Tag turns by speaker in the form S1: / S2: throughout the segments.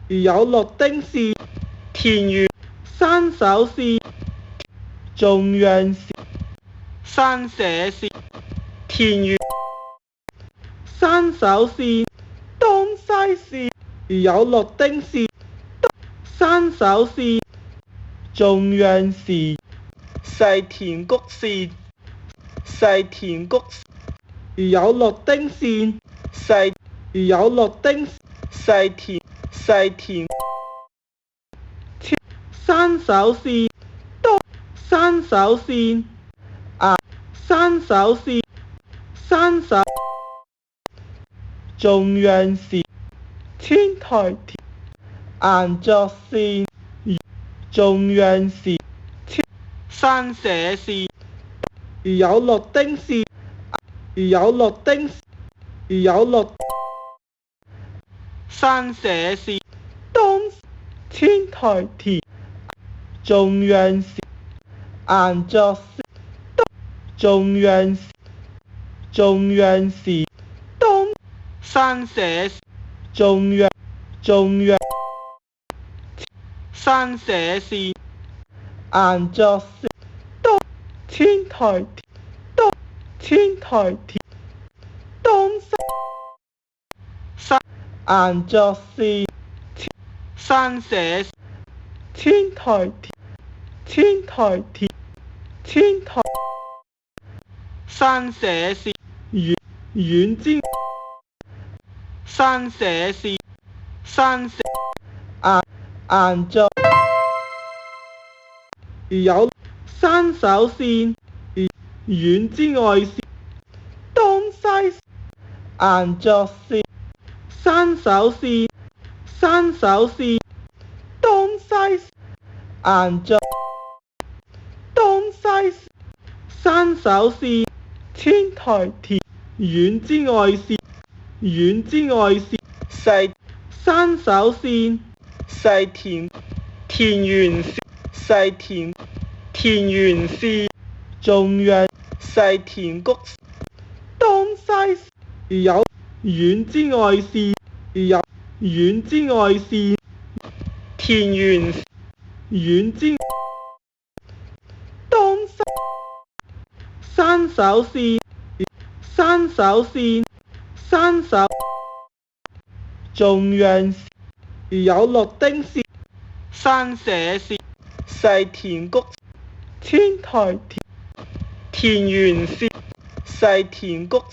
S1: 如有綠丁是
S2: 田園
S1: 山手線，中央線
S2: 山社線，田園
S1: 山手線東西線，如有綠丁是山手線，中央線
S2: 世田谷線，世田谷
S1: 如有綠丁線，
S2: 世
S1: 如有綠丁
S2: 世田世田
S1: 山手線東山手線山手線山手中央線天台田岩作線中央線
S2: 山社線，
S1: 如有綠丁線，如有綠丁如有綠
S2: 山社線，
S1: 東天台田中央線岩作線中央線東
S2: 山社線，
S1: 中央
S2: 山社線，
S1: 岩作線東天台田東
S2: 山
S1: 岩作線
S2: 山社線，
S1: 天台
S2: 山社線，
S1: 遠之
S2: 山社線，山社
S1: 岩作如有山手線，遠之外線東西岩作線山手線東西岩作東西山手線天台田遠之外線
S2: 世
S1: 山手線
S2: 世田園線，世田園線，
S1: 中央
S2: 世田谷
S1: 東西如有遠之外線
S2: 田園
S1: 遠之東西山手線山手中央線如有綠丁線
S2: 山社線，世田谷
S1: 天台
S2: 田園線，世田谷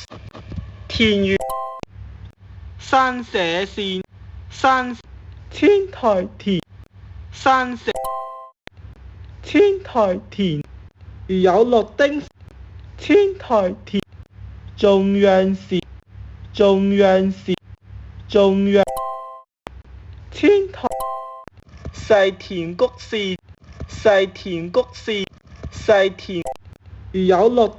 S2: 田園山社線，山
S1: 天台
S2: 山社
S1: 天台田如有綠丁天台田中央線天台
S2: 世田谷線，世田谷線，世田
S1: 如有綠